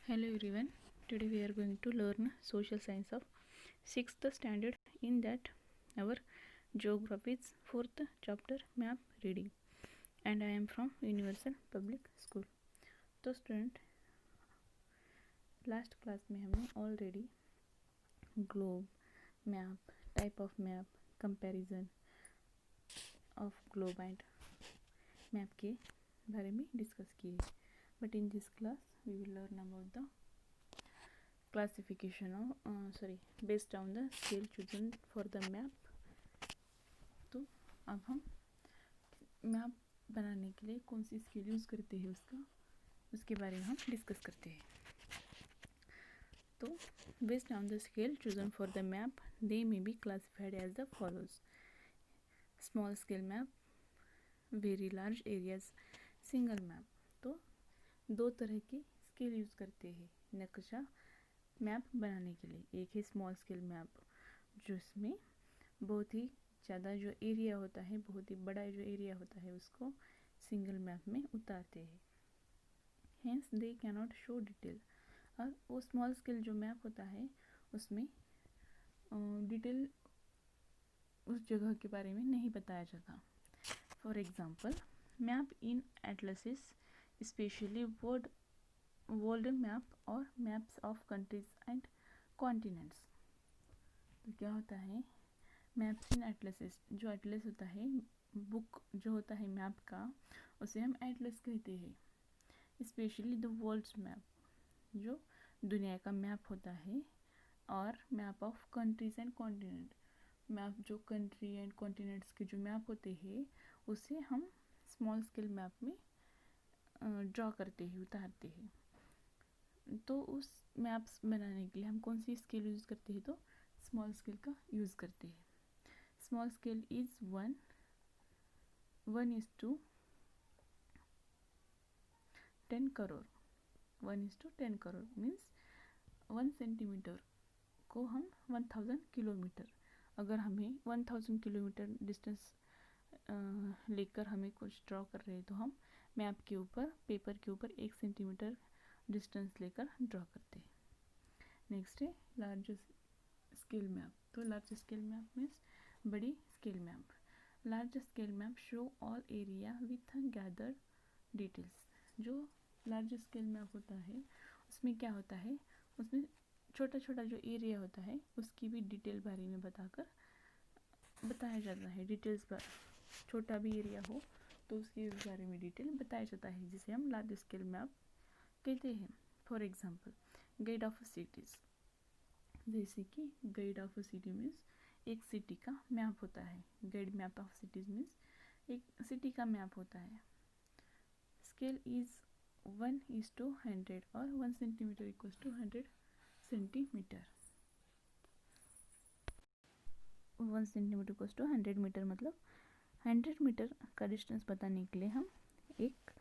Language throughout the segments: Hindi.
Hello everyone. Today we are going to learn social science of 6th standard. In that our geography's 4th chapter map reading, and I am from Universal Public School. तो स्टूडेंट लास्ट क्लास में हमने already globe map, type of map, comparison of globe and map के बारे में डिस्कस किए. But in this class we will learn about the classification of based on the scale chosen for the map. तो अब हम मैप बनाने के लिए कौन सी स्केल यूज़ करते हैं उसके बारे में हम डिस्कस करते हैं. तो based on the scale chosen for the map, they may be classified as the follows: small scale map, very large areas, single map. तो दो तरह की स्केल यूज़ करते हैं नक्शा मैप बनाने के लिए. एक है स्मॉल स्केल मैप, जिसमें बहुत ही ज़्यादा जो एरिया होता है, बहुत ही बड़ा जो एरिया होता है, उसको सिंगल मैप में उतारते हैं. Hence they cannot show detail. और वो स्मॉल स्केल जो मैप होता है उसमें डिटेल उस जगह के बारे में नहीं बताया जाता. For example, map in atlases, specially world map और maps of countries and continents. तो क्या होता है, मैप्स इन एटलसिस, जो एटलस होता है, बुक जो होता है मैप का, उसे हम एटलस कहते हैं. स्पेशली द वर्ल्ड्स मैप, जो दुनिया का मैप होता है, और map of countries and continent, map जो कंट्री एंड कॉन्टिनेंट्स के जो मैप होते हैं उसे हम स्मॉल स्केल मैप में ड्रॉ करते हैं, उतारते हैं. तो उस मैप्स बनाने के लिए हम कौन सी स्केल यूज़ करते हैं? तो स्मॉल स्केल का यूज़ करते हैं. Small scale is 1:10 crore. 1:10 crore means 1 centimetre को हम 1000 किलोमीटर. अगर हमें 1000 किलोमीटर डिस्टेंस लेकर हमें कुछ ड्रॉ कर रहे हैं तो हम मैप के ऊपर, पेपर के ऊपर 1 सेंटीमीटर डिस्टेंस लेकर ड्रॉ करते हैं. नेक्स्ट है लार्ज स्केल मैप. तो लार्ज स्केल मैप मीन्स बड़ी scale map. Large scale map show all area with gathered details. जो लार्ज स्केल मैप होता है उसमें क्या होता है, उसमें छोटा छोटा जो एरिया होता है उसकी भी डिटेल बारे में बताया जाता है. डिटेल्स पर छोटा भी एरिया हो तो उसके बारे में डिटेल बताया जाता है, जिसे हम लार्ज स्केल मैप कहते हैं. For example, guide of cities. जैसे कि गाइड ऑफ सिटी मीन्स एक सिटी का मैप होता है. Guide map of cities means एक सिटी का मैप होता है. स्केल इज़ 1:100 और 1 centimetre equals to 100 centimetre. 1 centimetre equals to 100 metre, मतलब 100 मीटर का डिस्टेंस बताने के लिए हम एक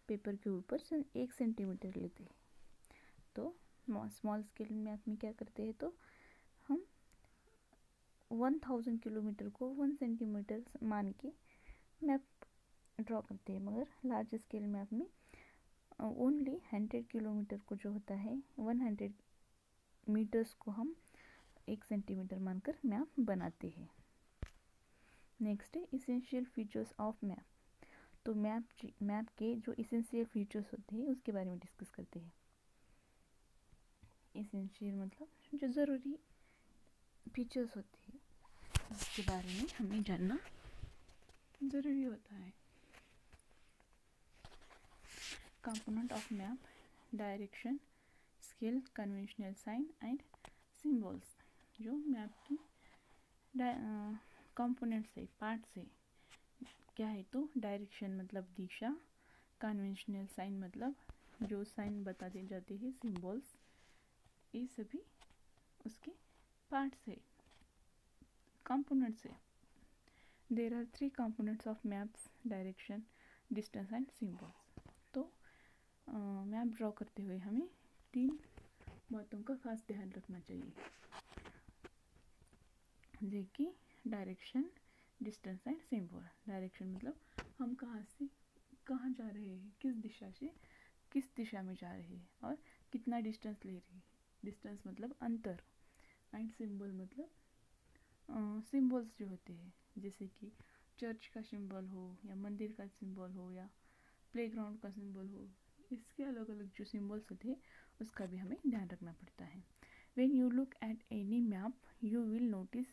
पेपर के ऊपर 1 सेंटीमीटर लेते हैं. तो स्मॉल स्केल मैप में क्या करते हैं, तो हम 1000 किलोमीटर को 1 सेंटीमीटर मान के मैप ड्रॉ करते हैं. मगर लार्ज स्केल मैप में ओनली 100 किलोमीटर को जो होता है, 100 मीटर्स को हम 1 सेंटीमीटर मानकर मैप बनाते हैं. नेक्स्ट है इसेंशियल फीचर्स ऑफ मैप. तो मैप के जो इसेंशियल फीचर्स होते हैं उसके बारे में डिस्कस करते हैं. इसेंशियल मतलब जो ज़रूरी फीचर्स होते हैं उसके बारे में हमें जानना ज़रूरी होता है. Component of map: direction, scale, conventional sign and symbols. जो मैप की कंपोनेंट्स है, पार्ट्स है, क्या है, तो डायरेक्शन मतलब दिशा, कन्वेंशनल साइन मतलब जो साइन बताते जाते हैं, सिंबल्स, ये सभी उसके पार्ट्स है, कंपोनेंट्स है. There are 3 components of maps: direction, distance and symbols. तो मैप ड्रॉ करते हुए हमें 3 बातों का खास ध्यान रखना चाहिए, जैसे कि direction, distance and symbol. Direction मतलब हम कहाँ से कहाँ जा रहे हैं, किस दिशा से किस दिशा में जा रहे हैं. और कितना डिस्टेंस ले रही है, डिस्टेंस मतलब अंतर, एंड सिंबल मतलब सिंबल्स जो होते हैं, जैसे कि चर्च का सिंबल हो या मंदिर का सिंबल हो या प्लेग्राउंड का सिंबल हो, इसके अलग अलग जो सिंबल्स होते हैं उसका भी हमें ध्यान रखना पड़ता है। When you look at any map you will notice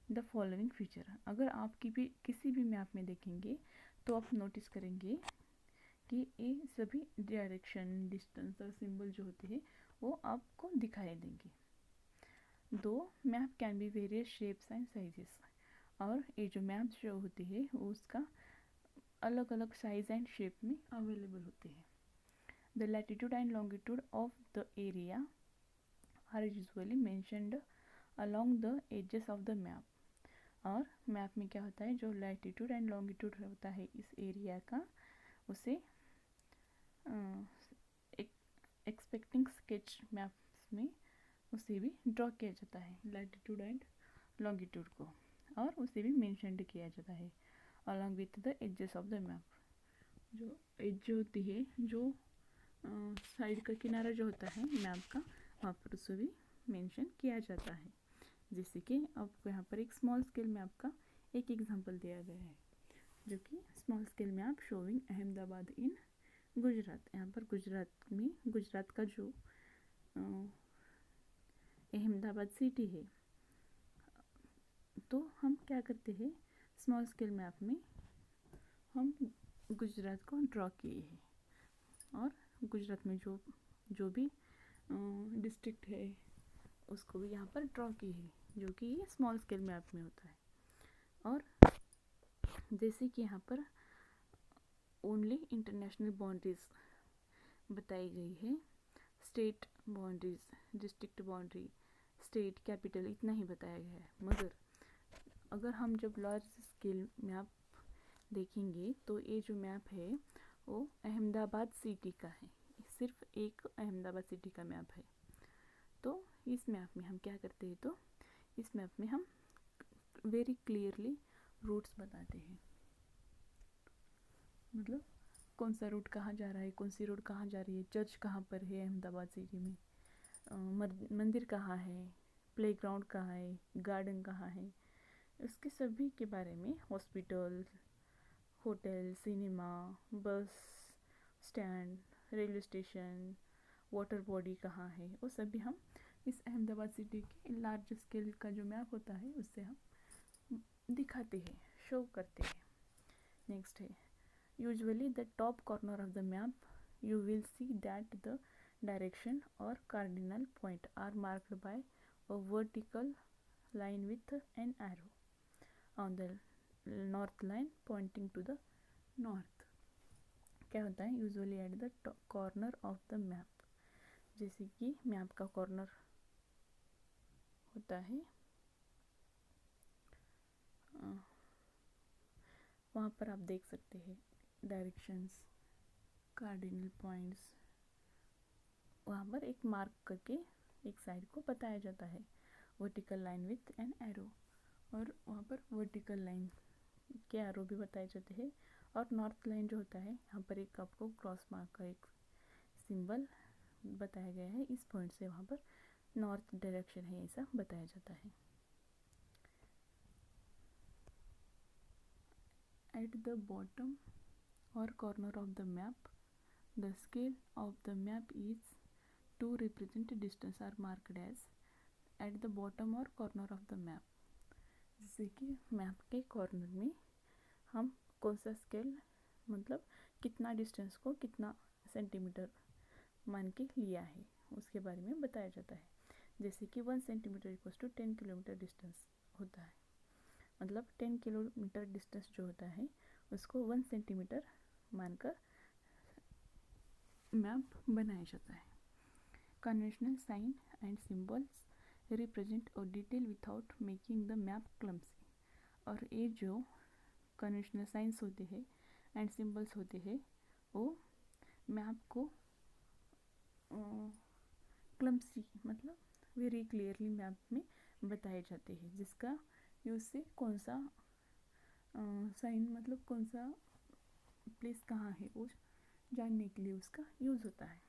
the following feature. अगर आप किसी भी मैप में देखेंगे तो आप नोटिस करेंगे कि ये सभी डायरेक्शन, डिस्टेंस और सिंबल जो होते हैं वो आपको दिखाई देंगे। दो map can be various shapes and sizes. और ये जो मैप्स जो होते हैं वो उसका अलग अलग साइज एंड शेप में अवेलेबल होते हैं। The latitude and longitude of the area are usually mentioned along the edges of the map. और मैप में क्या होता है, जो लैटिट्यूड एंड लॉन्गिट्यूड होता है इस एरिया का, उसे एक्सपेक्टिंग स्केच मैप्स में उसे भी ड्रॉ किया जाता है, लैटिट्यूड एंड लॉन्गिट्यूड को, और उसे भी मेंशन्ड किया जाता है along with the edges of the map. जो एज जो होती है, जो साइड का किनारा जो होता है मैप का, वहाँ पर उसे भी मेंशन किया जाता है। जैसे कि आपको यहाँ पर एक स्मॉल स्केल मैप का एक एग्जांपल दिया गया है, जो कि small scale map showing Ahmedabad in Gujarat. यहाँ पर गुजरात में, गुजरात का जो अहमदाबाद सिटी है, तो हम क्या करते हैं, स्मॉल स्केल मैप में हम गुजरात को ड्रॉ किए हैं, और गुजरात में जो भी डिस्ट्रिक्ट है उसको भी यहाँ पर ड्रॉ की है, जो कि ये स्मॉल स्केल मैप में होता है। और जैसे कि यहाँ पर ओनली इंटरनेशनल बाउंड्रीज बताई गई है, state boundaries, district boundary, state capital, इतना ही बताया गया है। मगर अगर हम जब लार्ज स्केल मैप देखेंगे तो ये जो मैप है वो अहमदाबाद सिटी का है, सिर्फ एक अहमदाबाद सिटी का मैप है। तो इस मैप में हम क्या करते हैं, तो इस मैप में हम वेरी क्लियरली रूट्स बताते हैं, मतलब कौन सा रूट कहाँ जा रहा है, कौन सी रोड कहाँ जा रही है, चर्च कहाँ पर है अहमदाबाद सिटी में, मंदिर कहाँ है, प्लेग्राउंड कहाँ है, गार्डन कहाँ है, इसके सभी के बारे में, hospital, hotel, cinema, bus stand, railway station, water body कहाँ है, वो सभी हम इस अहमदाबाद सिटी के लार्ज स्केल का जो मैप होता है उससे हम दिखाते हैं, शो करते हैं। नेक्स्ट है, usually the top corner of the map you will see that the direction or cardinal point are marked by a vertical line with an arrow on the north line pointing to the north। क्या होता है, usually at the corner of the map, जैसे कि मैप का कॉर्नर होता है, वहाँ पर आप देख सकते हैं डायरेक्शंस, कार्डिनल पॉइंट्स, वहाँ पर एक मार्क करके एक साइड को बताया जाता है, vertical line with an arrow, और वहाँ पर वर्टिकल लाइन के एरो भी बताए जाते हैं। और नॉर्थ लाइन जो होता है, यहाँ पर एक आपको क्रॉस मार्क का एक सिंबल बताया गया है, इस पॉइंट से वहाँ पर नॉर्थ डायरेक्शन है ऐसा बताया जाता है। At the bottom or corner of the map the scale of the map is to represent distance are marked as at the bottom or corner of the map. जैसे कि मैप के कॉर्नर में हम कौन सा स्केल, मतलब कितना डिस्टेंस को कितना सेंटीमीटर मान के लिया है उसके बारे में बताया जाता है। जैसे कि 1 centimetre equals to 10 kilometre distance होता है, मतलब 10 किलोमीटर डिस्टेंस जो होता है उसको 1 सेंटीमीटर मानकर मैप बनाया जाता है। Conventional sign and symbols represent और detail without making the map clumsy. और ये जो कन्वेंशनल साइंस होते हैं एंड सिंबल्स होते हैं वो मैप को क्लम्सी मतलब वेरी क्लियरली मैप में बताए जाते हैं, जिसका यूज से कौन सा साइन मतलब कौन सा प्लेस कहाँ है वो जानने के लिए उसका यूज़ होता है।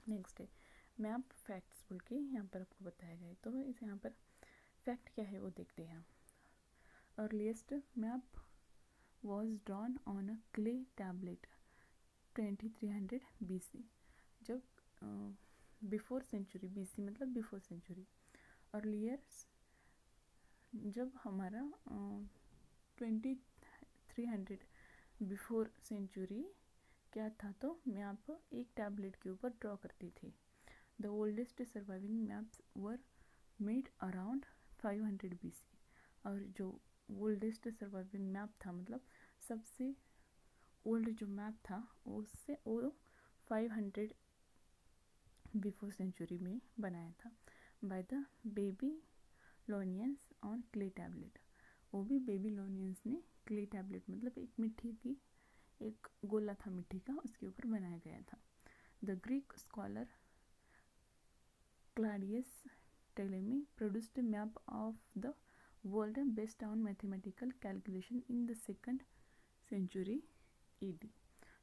नेक्स्ट है मैप फैक्ट्स बोल के यहाँ पर आपको बताया गया है। तो इस यहाँ पर फैक्ट क्या है वो देखते हैं। Earliest map was drawn on a clay tablet 2300 BC। जब बिफोर सेंचुरी, BC मतलब बिफोर सेंचुरी। अर्लियर जब हमारा 2300 बिफोर सेंचुरी क्या था, तो मैप एक टैबलेट के ऊपर ड्रॉ करती थी। The oldest surviving maps were made around 500 BC। और जो ओल्डेस्ट सर्वाइविंग मैप था, मतलब सबसे ओल्ड जो मैप था उससे वो 500 बिफोर सेंचुरी में बनाया था by the Babylonians on clay tablet. वो भी बेबीलोनियंस ने क्ले टैबलेट मतलब एक मिट्टी की एक गोला था मिट्टी का, उसके ऊपर बनाया गया था। The Greek scholar Claudius Ptolemy produced map of the world based on mathematical calculation in the second century AD।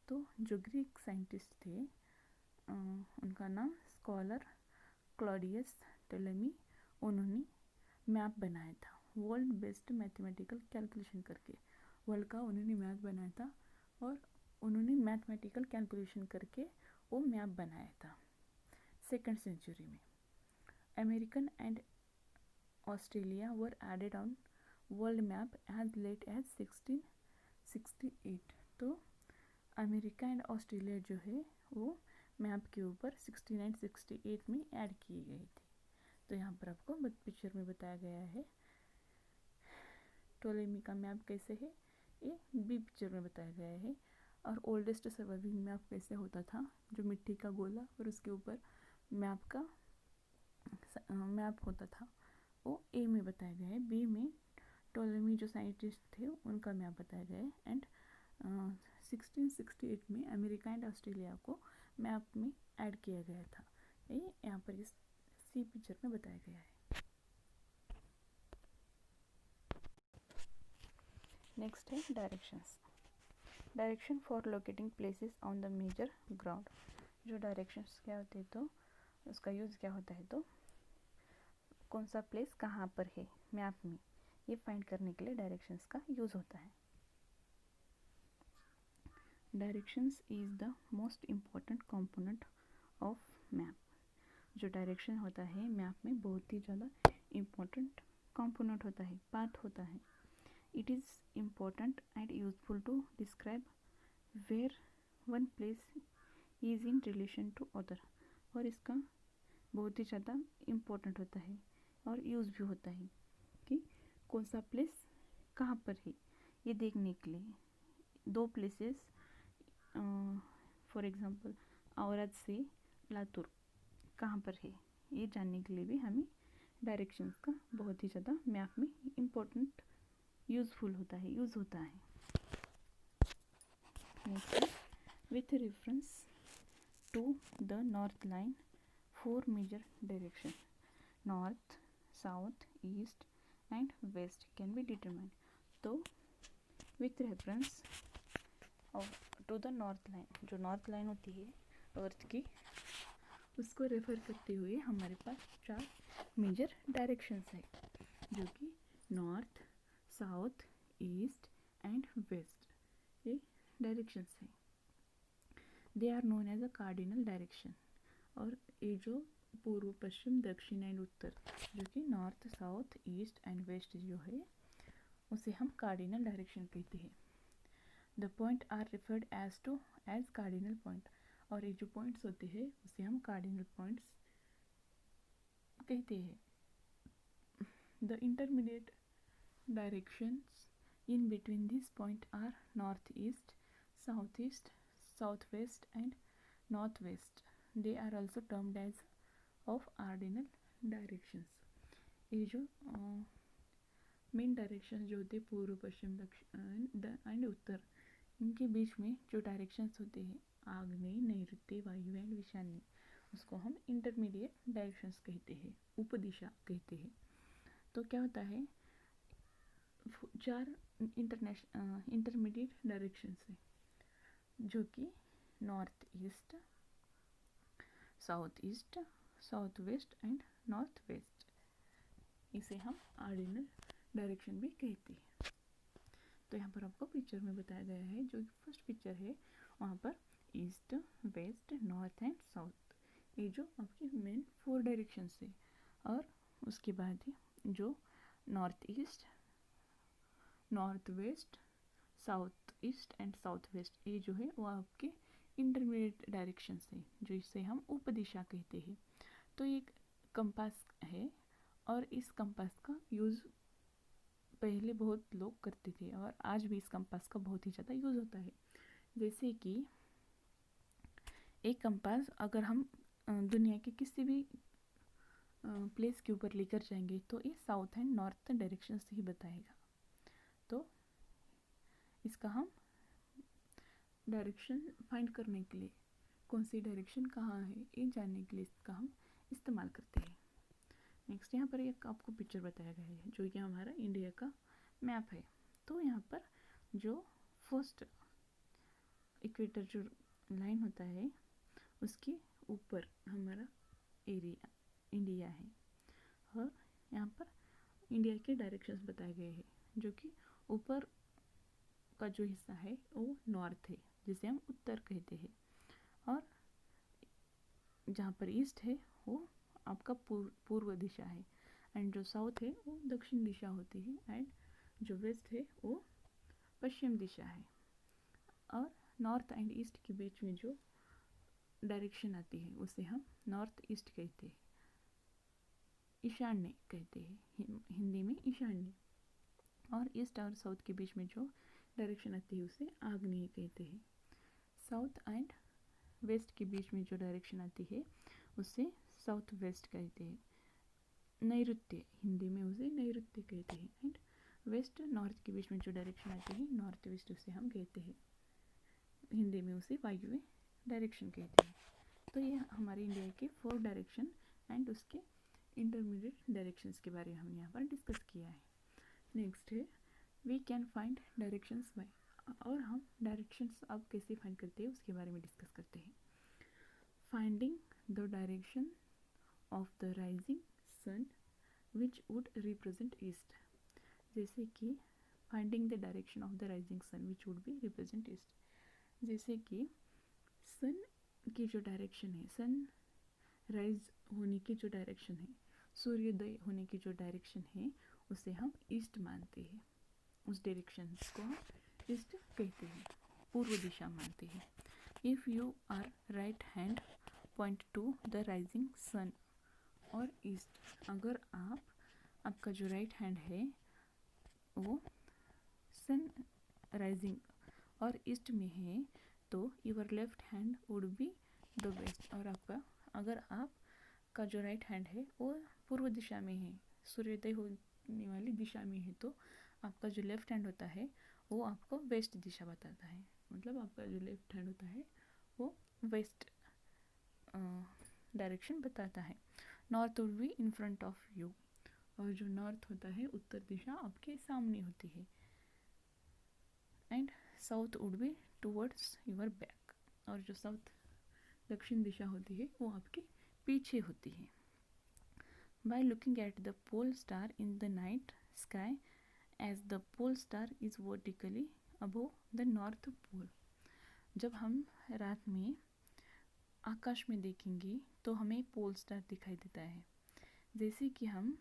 तो जो ग्रीक साइंटिस्ट थे उनका नाम स्कॉलर क्लॉडियस टेलेमी, उन्होंने मैप बनाया था वर्ल्ड बेस्ड मैथमेटिकल कैलकुलेशन करके। वर्ल्ड का उन्होंने मैप बनाया था और उन्होंने मैथमेटिकल कैलकुलेशन करके वो मैप बनाया था सेकंड सेंचुरी में। American and Australia were added on world map as late as 1668। तो अमेरिका एंड ऑस्ट्रेलिया जो है वो मैप के ऊपर 1668 में ऐड किए गए थे। तो यहाँ पर आपको पिक्चर में बताया गया है टोलेमी का मैप कैसे है, ये बी पिक्चर में बताया गया है। और ओल्डेस्ट सर्वाइविंग मैप कैसे होता था, जो मिट्टी का गोला और उसके ऊपर मैप का मैप होता था, वो ए में बताया गया है। बी में टोलेमी जो साइंटिस्ट थे उनका मैप बताया गया है। एंड 1668 में अमेरिका एंड ऑस्ट्रेलिया को मैप में ऐड किया गया था। ये यहाँ पर इस सी पिक्चर में बताया गया है। नेक्स्ट है directions. Direction for locating places on the major ground. जो डायरेक्शंस क्या होते हैं, तो उसका यूज़ क्या होता है, तो कौन सा प्लेस कहाँ पर है मैप में, ये फाइंड करने के लिए डायरेक्शंस का यूज़ होता है। Directions is the most important component of map. जो डायरेक्शन होता है मैप में बहुत ही ज़्यादा इम्पॉर्टेंट कंपोनेंट होता है, पार्ट होता है। It is important and useful to describe where one place is in relation to other. और इसका बहुत ही ज़्यादा इम्पोर्टेंट होता है और यूज़ भी होता है कि कौन सा प्लेस कहाँ पर है, ये देखने के लिए। दो प्लेसेस फॉर एग्ज़ाम्पल औरत से लातूर कहाँ पर है, ये जानने के लिए भी हमें डायरेक्शंस का बहुत ही ज़्यादा मैप में इम्पोर्टेंट यूज़फुल होता है, यूज़ होता है। Next, with reference to the north line 4 major direction north, south, east and west can be determined. तो with reference to the north line, जो नॉर्थ लाइन होती है अर्थ की, उसको रेफर करते हुए हमारे पास 4 मेजर डायरेक्शंस है, जो कि north, south, east and west, ये डायरेक्शंस है। They are known as a cardinal direction. और ये जो पूर्व, पश्चिम, दक्षिण एंड उत्तर, जो कि north, south, east and west जो है, उसे हम कार्डिनल डायरेक्शन कहते हैं। The point are referred as cardinal point. और ये जो पॉइंट्स होते हैं उसे हम कार्डिनल पॉइंट्स कहते हैं। The intermediate directions in between these points are northeast, southeast, southwest and northwest. They are also termed as of ordinal directions. ये जो मेन डायरेक्शंस जो होते हैं पूर्व, पश्चिम, दक्षिण एंड उत्तर, इनके बीच में जो डायरेक्शंस होते हैं आग्नेय, नैऋत्य, वायु एंड ईशान्य, उसको हम इंटरमीडिएट डायरेक्शंस कहते हैं, उपदिशा कहते हैं। तो क्या होता है, 4 इंटरमीडिएट डायरेक्शंस है, जो कि north east, south east, south west and north west. इसे हम आर्डिनल डायरेक्शन भी कहते हैं। तो यहाँ पर आपको पिक्चर में बताया गया है, जो फर्स्ट पिक्चर है वहाँ पर east, west, north and south, ये जो आपकी मेन 4 डायरेक्शंस है। और उसके बाद जो north east, north west, south east and south west, ये जो है वो आपके इंटरमीडिएट डायरेक्शंस है, जो इसे हम उपदिशा कहते हैं। तो ये कंपास है, और इस कंपास का यूज़ पहले बहुत लोग करते थे, और आज भी इस कंपास का बहुत ही ज़्यादा यूज़ होता है। जैसे कि एक कंपास अगर हम दुनिया के किसी भी प्लेस के ऊपर लेकर जाएंगे तो ये साउथ एंड नॉर्थ डायरेक्शन से ही बताएगा। तो इसका हम डायरेक्शन फाइंड करने के लिए, कौन सी डायरेक्शन कहाँ है ये जानने के लिए इसका हम इस्तेमाल करते हैं। नेक्स्ट यहाँ पर एक आपको पिक्चर बताया गया है, जो कि हमारा इंडिया का मैप है। तो यहाँ पर जो फर्स्ट इक्वेटर जो लाइन होता है उसके ऊपर हमारा एरिया इंडिया है, और यहाँ पर इंडिया के डायरेक्शंस बताए गए हैं, जो कि ऊपर का जो हिस्सा है वो नॉर्थ है, जिसे हम उत्तर कहते हैं, और जहाँ पर ईस्ट है वो आपका पूर्व दिशा है, एंड जो साउथ है वो दक्षिण दिशा होती है, एंड जो वेस्ट है वो पश्चिम दिशा है। और नॉर्थ एंड ईस्ट के बीच में जो डायरेक्शन आती है उसे हम नॉर्थ ईस्ट कहते हैं, ईशान्य कहते हैं, हिंदी में ईशान्य। और ईस्ट और साउथ के बीच में जो डायरेक्शन आती है उसे आग्नेय कहते हैं। साउथ एंड वेस्ट के बीच में जो डायरेक्शन आती है उसे साउथ वेस्ट कहते हैं, नैऋत्य, हिंदी में उसे नैऋत्य कहते हैं। एंड वेस्ट नॉर्थ के बीच में जो डायरेक्शन आती है नॉर्थ वेस्ट, उसे हम कहते हैं, हिंदी में उसे वायुव्य डायरेक्शन कहते हैं। तो ये हमारे इंडिया के 4 डायरेक्शन एंड उसके इंटरमीडिएट डायरेक्शंस के बारे में हमने यहाँ पर डिस्कस किया है। नेक्स्ट है we can find directions by, और हम डायरेक्शंस अब कैसे फाइंड करते हैं उसके बारे में डिस्कस करते हैं। Finding the direction of the rising sun which would represent east, जैसे कि finding the direction of the rising sun which would be represent east, जैसे कि सन की जो डायरेक्शन है, सन राइज होने की जो डायरेक्शन है, सूर्योदय होने की जो डायरेक्शन है उसे हम ईस्ट मानते हैं, उस डायरेक्शन को हम ईस्ट कहते हैं, पूर्व दिशा मानते हैं। If you are right hand point to the rising sun or east, अगर आपका जो राइट हैंड है वो सन राइजिंग और ईस्ट में है, तो your left hand would be the west, और अगर आपका जो राइट हैंड है वो पूर्व दिशा में है, सूर्योदय होने वाली दिशा में है, तो आपका जो लेफ्ट हैंड होता है वो आपको वेस्ट दिशा बताता है, मतलब आपका जो लेफ्ट हैंड होता है वो वेस्ट डायरेक्शन बताता है। North would be in front of you, और जो नॉर्थ होता है उत्तर दिशा आपके सामने होती है, and south would be towards your back, और जो साउथ दक्षिण दिशा होती है वो आपके पीछे होती है। By looking at the pole star in the night sky as the pole star is vertically above the north pole, जब हम रात में आकाश में देखेंगे तो हमें पोल स्टार दिखाई देता है, जैसे कि हम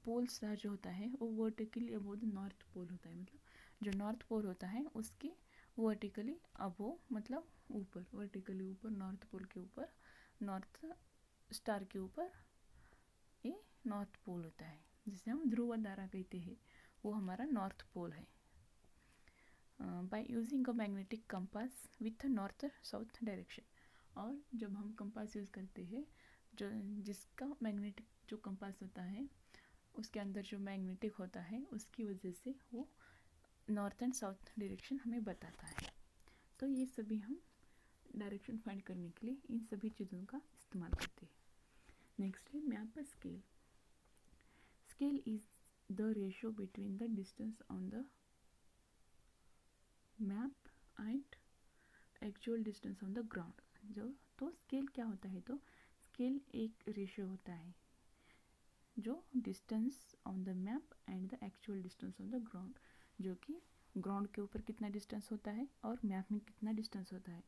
पोल स्टार जो होता है वो vertically above the north pole होता है, मतलब जो नॉर्थ पोल होता है उसके वर्टिकली अबोव मतलब ऊपर, वर्टिकली ऊपर नॉर्थ पोल के ऊपर, नॉर्थ स्टार के ऊपर ये नॉर्थ पोल होता है, जिसे हम ध्रुव तारा कहते हैं, वो हमारा नॉर्थ पोल है। By using a magnetic compass with north south direction, और जब हम कंपास यूज़ करते हैं जो जिसका मैग्नेटिक जो कंपास होता है उसके अंदर जो मैग्नेटिक होता है उसकी वजह से वो नॉर्थ एंड साउथ डायरेक्शन हमें बताता है। तो ये सभी हम डायरेक्शन फाइंड करने के लिए इन सभी चीज़ों का इस्तेमाल करते हैं। नेक्स्ट है map scale. Scale is the ratio between the distance on the map and actual distance on the ground. जो तो स्केल क्या होता है, तो स्केल एक रेशियो होता है जो distance on the map and the actual distance on the ground, जो कि ग्राउंड के ऊपर कितना डिस्टेंस होता है और मैप में कितना डिस्टेंस होता है,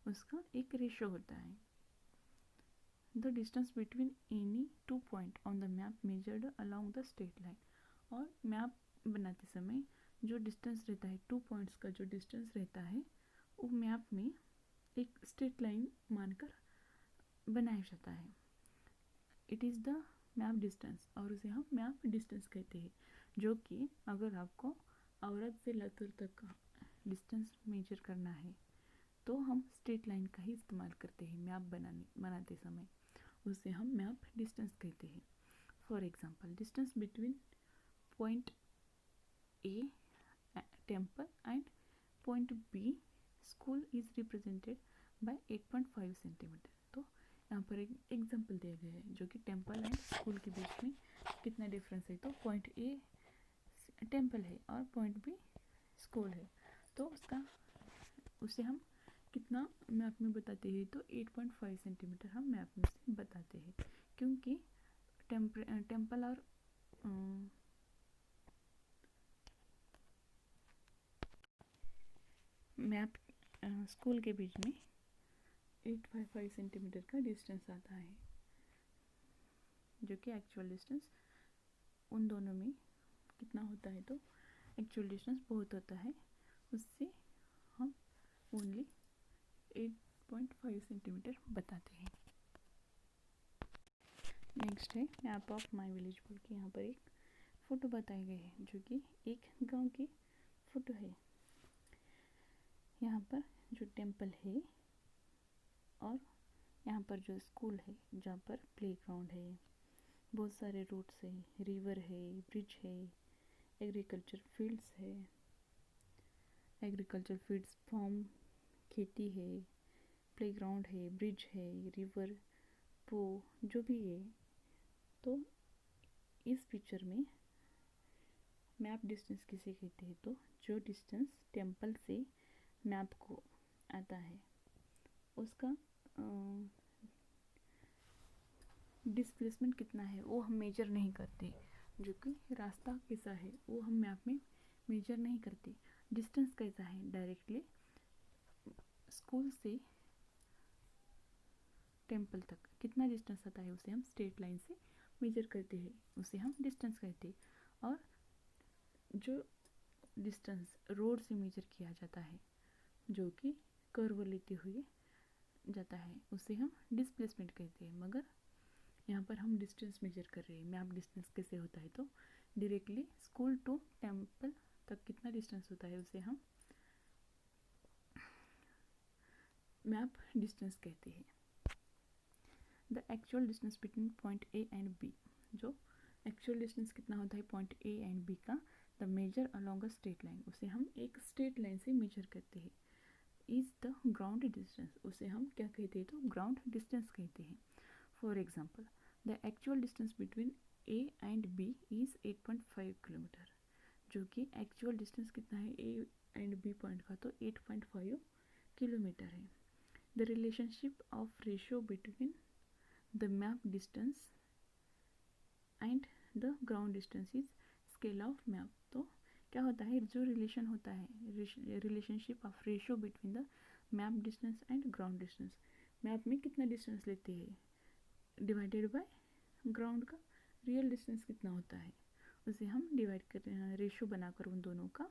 उसका एक रेशियो होता है। The distance between any two point on the map measured along the straight line. और मैप बनाते समय जो डिस्टेंस रहता है, टू पॉइंट्स का जो डिस्टेंस रहता है, वो मैप में एक स्ट्रेट लाइन मानकर बनाया जाता है। It is the map distance, और उसे हम मैप डिस्टेंस कहते हैं। जो कि अगर आपको औरत से लतुर तक का डिस्टेंस मेजर करना है तो हम स्ट्रेट लाइन का ही इस्तेमाल करते हैं मैप बनाते समय, उसे हम मैप डिस्टेंस कहते हैं। For example, distance between point A temple and point B school is represented by 8.5 centimetre. तो यहाँ पर एक एग्जांपल दिया गया है जो कि टेम्पल एंड स्कूल के बीच में कितना डिफरेंस है। तो पॉइंट ए टेम्पल है और पॉइंट बी स्कूल है, तो उसे हम कितना मैप में बताते हैं, तो 8.5 सेंटीमीटर हम मैप में से बताते हैं, क्योंकि टेम्पल और मैप स्कूल के बीच में 855 सेंटीमीटर का डिस्टेंस आता है, जो कि एक्चुअल डिस्टेंस उन दोनों में कितना होता है, तो एक्चुअल डिस्टेंस बहुत होता है, उससे हम ओनली 8.5 सेंटीमीटर बताते हैं। नेक्स्ट है मैप ऑफ माई विलेज बोल के यहाँ पर एक फ़ोटो बताई गई है जो कि एक गांव की फ़ोटो है। यहाँ पर जो टेम्पल है और यहाँ पर जो स्कूल है, जहाँ पर प्लेग्राउंड है, बहुत सारे रोड्स है, रिवर है, ब्रिज है, एग्रीकल्चर फील्ड्स है, एग्रीकल्चर फील्ड्स फार्म खेती है, प्लेग्राउंड है, ब्रिज है, रिवर पो जो भी है। तो इस पिक्चर में मैप डिस्टेंस किसे कहते हैं, तो जो डिस्टेंस टेम्पल से मैप को आता है उसका डिस्प्लेसमेंट कितना है वो हम मेजर नहीं करते, जो कि रास्ता कैसा है वो हम मैप में मेजर नहीं करते। डिस्टेंस कैसा है, डायरेक्टली स्कूल से टेम्पल तक कितना डिस्टेंस आता है उसे हम स्ट्रेट लाइन से मेजर करते हैं, उसे हम डिस्टेंस कहते हैं। और जो डिस्टेंस रोड से मेजर किया जाता है, जो कि कर्व लेते हुए जाता है, उसे हम डिस्प्लेसमेंट कहते हैं। मगर यहाँ पर हम डिस्टेंस मेजर कर रहे हैं। मैप डिस्टेंस कैसे होता है, तो डायरेक्टली स्कूल टू टेम्पल तक कितना डिस्टेंस होता है उसे हम मैप डिस्टेंस कहते हैं। The actual distance between point A and B, जो एक्चुअल डिस्टेंस कितना होता है पॉइंट ए एंड बी का, the measure along a straight line, उसे हम एक स्ट्रेट लाइन से मेजर करते हैं। इज द ग्राउंड डिस्टेंस, उसे हम क्या कहते हैं, तो ग्राउंड डिस्टेंस कहते हैं। For example, the actual distance between A and B is 8.5 kilometre, जो कि एक्चुअल डिस्टेंस कितना है ए एंड बी पॉइंट का, तो 8.5 किलोमीटर है। The relationship of ratio between the map distance and the ground distance is scale of map. तो क्या होता है, जो रिलेशन होता है, relationship of ratio between the map distance and ground distance, map में कितना डिस्टेंस लेते हैं डिवाइडेड बाय ग्राउंड का रियल डिस्टेंस कितना होता है, उसे हम डिवाइड करते हैं, रेशियो बनाकर उन दोनों का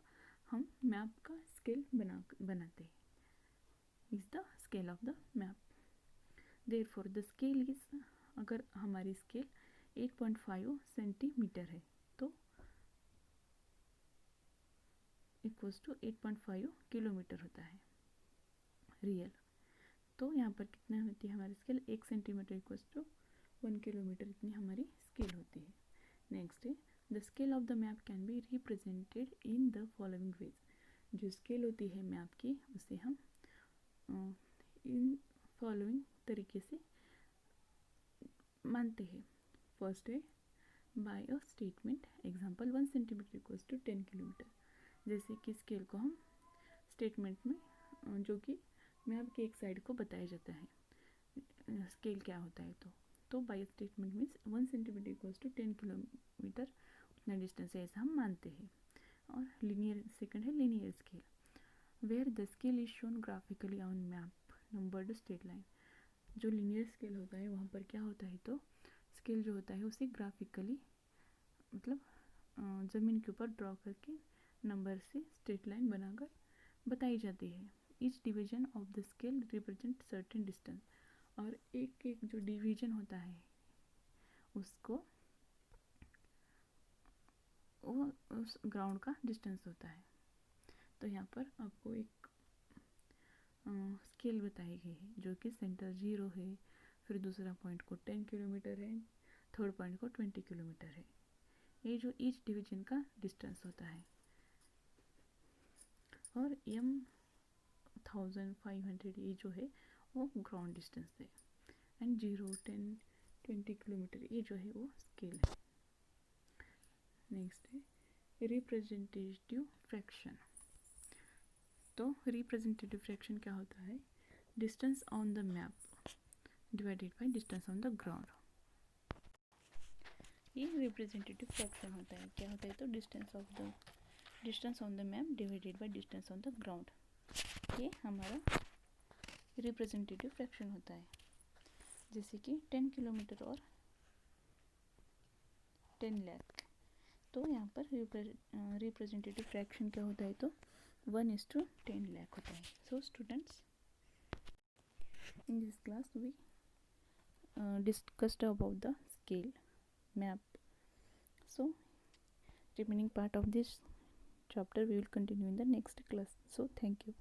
हम मैप का स्केल बनाते हैं। Is the scale of the map. Therefore the scale is, अगर हमारी स्केल 8.5 सेंटीमीटर है तो इक्वल्स टू 8.5 किलोमीटर होता है रियल। तो यहाँ पर कितना होती है हमारी scale, 1 centimetre equals to 1 kilometre, इतनी हमारी स्केल होती है। नेक्स्ट है, the scale of the map can be represented in the following ways. जो स्केल होती है मैप की, उसे हम इन फॉलोइंग तरीके से मानते हैं। फर्स्ट है by a statement, example 1 centimetre equals to 10 kilometre. जैसे कि स्केल को हम स्टेटमेंट में, जो कि मैप के एक साइड को बताया जाता है स्केल क्या होता है। तो by statement means 1 centimetre equals to 10 kilometre उतना डिस्टेंस है ऐसा हम मानते हैं। और लीनियर सेकंड है linear scale, where the scale is shown graphically on map numbered straight line. जो लीनियर स्केल होता है वहाँ पर क्या होता है, तो स्केल जो होता है उसे ग्राफिकली मतलब ज़मीन के ऊपर ड्रॉ करके नंबर से स्ट्रेट लाइन बनाकर बताई जाती है। Each division of the scale represent certain distance, और एक एक जो डिवीजन होता है उसको वो उस ग्राउंड का डिस्टेंस होता है। तो यहाँ पर आपको एक स्केल बताई गई है जो कि सेंटर 0 है, फिर दूसरा पॉइंट को 10 किलोमीटर है, थर्ड पॉइंट को 20 किलोमीटर है। ये जो ईच डिवीजन का डिस्टेंस होता है। और M1500 ये जो है वो ग्राउंड डिस्टेंस है, एंड 0, 10, 20 किलोमीटर ये जो है वो स्केल है। नेक्स्ट है रिप्रेजेंटेटिव फ्रैक्शन। तो रिप्रेजेंटेटिव फ्रैक्शन क्या होता है, distance on the map divided by distance on the ground. ये रिप्रेजेंटेटिव फ्रैक्शन होता है, क्या होता है, तो distance on the map divided by distance on the ground, ये हमारा रिप्रेजेंटेटिव फ्रैक्शन होता है। जैसे कि 10 किलोमीटर और 10 लाख, तो यहाँ पर रिप्रेजेंटेटिव फ्रैक्शन क्या होता है, तो 1:10 लाख होता है। So students, in this class we discussed about the scale map. So remaining part of this chapter we will continue in the next class. So thank you.